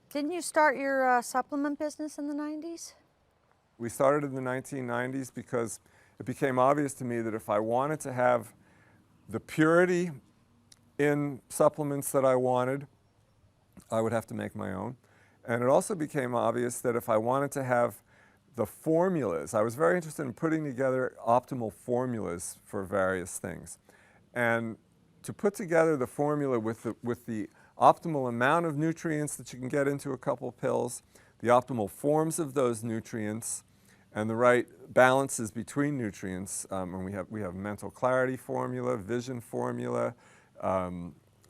Didn't you start your supplement business in the 90s? We started in the 1990s because it became obvious to me that if I wanted to have the purity in supplements that I wanted, I would have to make my own. And it also became obvious that if I wanted to have the formulas, I was very interested in putting together optimal formulas for various things. And to put together the formula with the optimal amount of nutrients that you can get into a couple pills, the optimal forms of those nutrients, and the right balances between nutrients. And we have mental clarity formula, vision formula,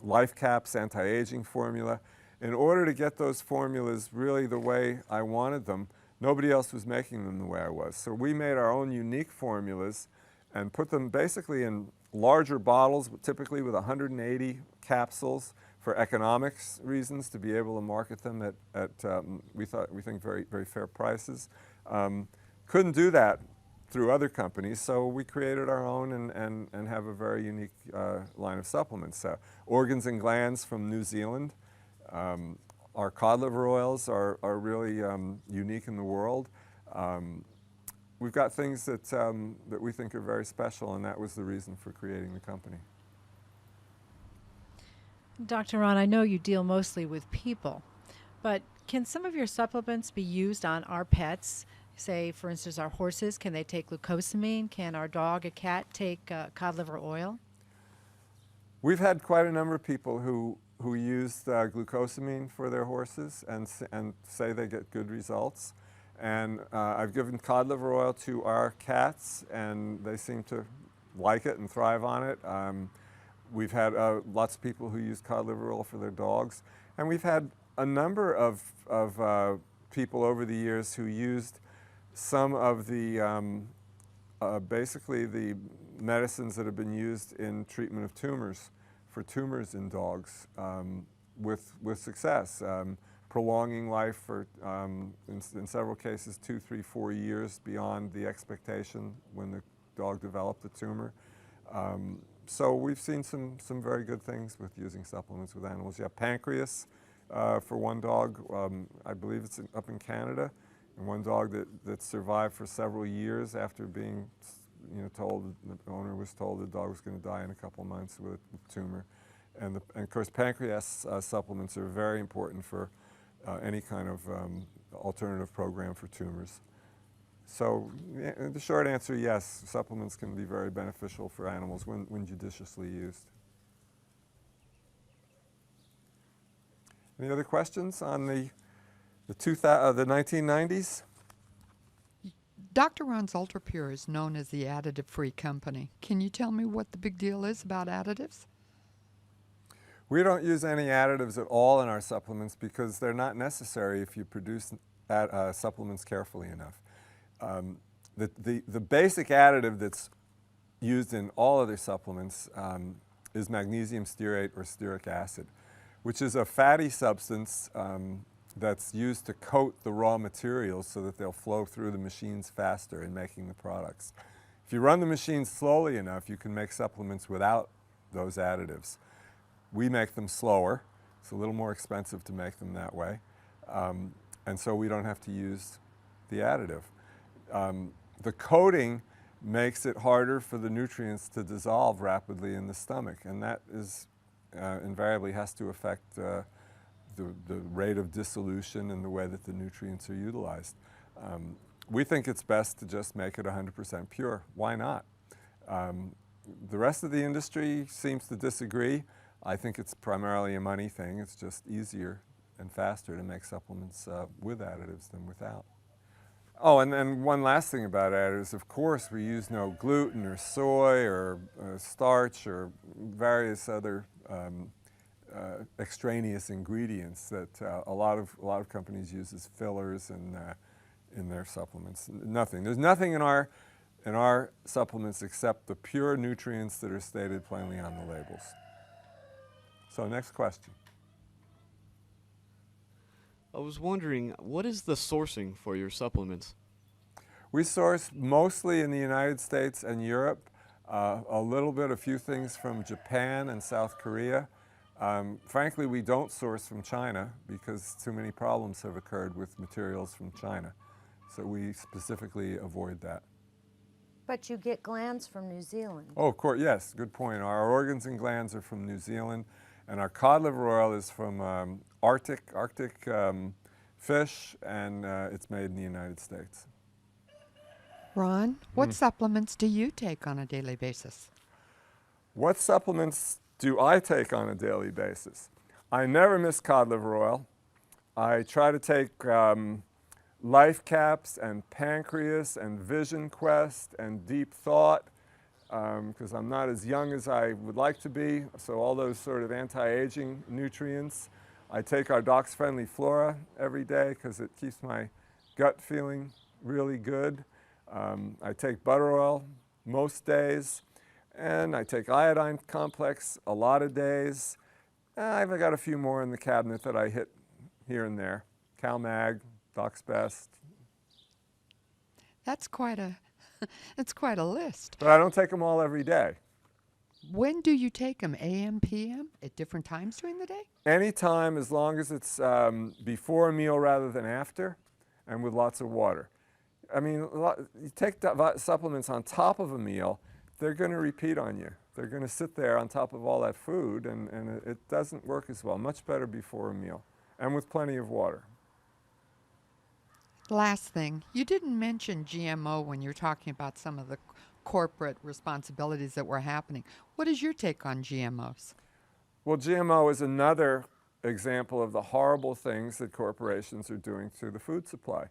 life caps, anti-aging formula. In order to get those formulas really the way I wanted them, nobody else was making them the way I was. So we made our own unique formulas and put them basically in larger bottles, typically with 180 capsules for economics reasons, to be able to market them at we think very, very fair prices. Couldn't do that through other companies, so we created our own and have a very unique line of supplements. Organs and glands from New Zealand. Our cod liver oils are really unique in the world. We've got things that we think are very special, and that was the reason for creating the company. Dr. Ron, I know you deal mostly with people, but can some of your supplements be used on our pets? Say, for instance, our horses, can they take glucosamine? Can our dog, a cat, take cod liver oil? We've had quite a number of people who used glucosamine for their horses and say they get good results. And I've given cod liver oil to our cats, and they seem to like it and thrive on it. We've had lots of people who use cod liver oil for their dogs. And we've had a number of people over the years who used some of the, basically the medicines that have been used in treatment of tumors, for tumors in dogs, with success. Prolonging life for, in several cases, 2, 3, 4 years beyond the expectation when the dog developed the tumor. So we've seen some very good things with using supplements with animals. You have pancreas for one dog. I believe it's up in Canada. And one dog that survived for several years after being, told, the owner was told the dog was going to die in a couple of months with a tumor. And of course, pancreas supplements are very important for any kind of alternative program for tumors. So the short answer, yes, supplements can be very beneficial for animals when judiciously used. Any other questions on the 1990s? Dr. Ron's UltraPure is known as the additive-free company. Can you tell me what the big deal is about additives? We don't use any additives at all in our supplements because they're not necessary if you produce supplements carefully enough. The basic additive that's used in all other supplements is magnesium stearate or stearic acid, which is a fatty substance that's used to coat the raw materials so that they'll flow through the machines faster in making the products. If you run the machines slowly enough, you can make supplements without those additives. We make them slower. It's a little more expensive to make them that way. And so we don't have to use the additive. The coating makes it harder for the nutrients to dissolve rapidly in the stomach, and that is invariably has to affect the rate of dissolution and the way that the nutrients are utilized. We think it's best to just make it 100% pure. Why not? The rest of the industry seems to disagree. I think it's primarily a money thing. It's just easier and faster to make supplements with additives than without. Oh, and then one last thing about additives, of course, we use no gluten or soy or starch or various other extraneous ingredients that a lot of companies use as fillers in their supplements. Nothing. There's nothing in our supplements except the pure nutrients that are stated plainly on the labels. So next question. I was wondering, what is the sourcing for your supplements? We source mostly in the United States and Europe, a few things from Japan and South Korea. Frankly, we don't source from China because too many problems have occurred with materials from China. So we specifically avoid that. But you get glands from New Zealand. Oh, of course, yes, good point. Our organs and glands are from New Zealand, and our cod liver oil is from Arctic fish, and it's made in the United States. Ron, what supplements do you take on a daily basis? What supplements do I take on a daily basis? I never miss cod liver oil. I try to take Life Caps and Pancreas and Vision Quest and Deep Thought because I'm not as young as I would like to be, so all those sort of anti-aging nutrients. I take our Doc's Friendly Flora every day because it keeps my gut feeling really good. I take butter oil most days, and I take iodine complex a lot of days. I've got a few more in the cabinet that I hit here and there. CalMag, Doc's Best. That's quite a list. But I don't take them all every day. When do you take them? AM, PM, at different times during the day? Anytime, as long as it's before a meal rather than after, and with lots of water. I mean, you take supplements on top of a meal, they're going to repeat on you. They're going to sit there on top of all that food, and it doesn't work as well. Much better before a meal, and with plenty of water. Last thing, you didn't mention GMO when you're talking about some of the corporate responsibilities that were happening. What is your take on GMOs? Well, GMO is another example of the horrible things that corporations are doing to the food supply.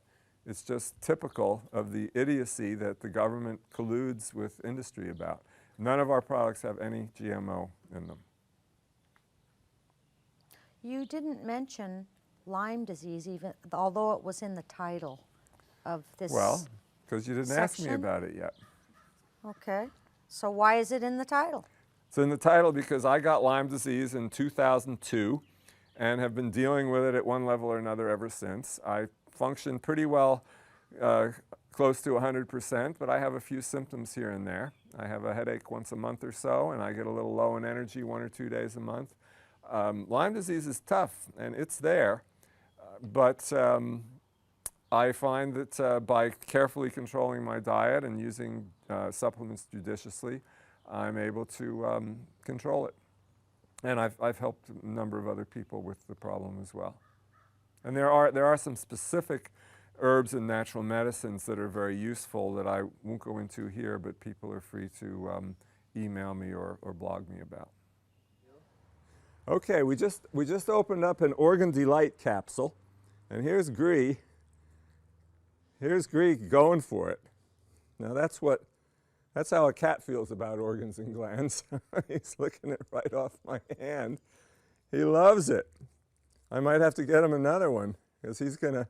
It's just typical of the idiocy that the government colludes with industry about. None of our products have any GMO in them. You didn't mention Lyme disease, even although it was in the title of this. Well, because you didn't ask me section? about it yet. Okay. So why is it in the title? It's in the title because I got Lyme disease in 2002 and have been dealing with it at one level or another ever since. I function pretty well, close to 100%, but I have a few symptoms here and there. I have a headache once a month or so, and I get a little low in energy 1 or 2 days a month. Lyme disease is tough, and it's there, but I find that by carefully controlling my diet and using supplements judiciously, I'm able to control it. And I've helped a number of other people with the problem as well. And there are some specific herbs and natural medicines that are very useful that I won't go into here, but people are free to email me or blog me about. Okay, we just opened up an Organ Delight capsule, and here's Gree. Here's Gree going for it. Now that's how a cat feels about organs and glands. He's licking it right off my hand. He loves it. I might have to get him another one because he's gonna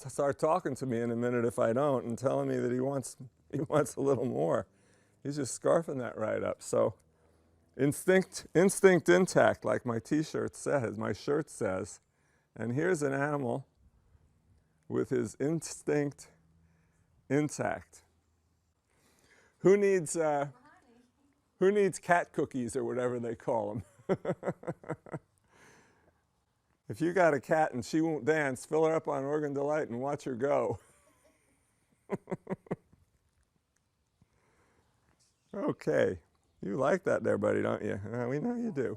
start talking to me in a minute if I don't, and telling me that he wants a little more. He's just scarfing that right up. So instinct intact, like my T-shirt says, my shirt says. And here's an animal with his instinct intact. Who needs cat cookies or whatever they call them? If you got a cat and she won't dance, fill her up on Organ Delight and watch her go. Okay. You like that there, buddy, don't you? We know you do.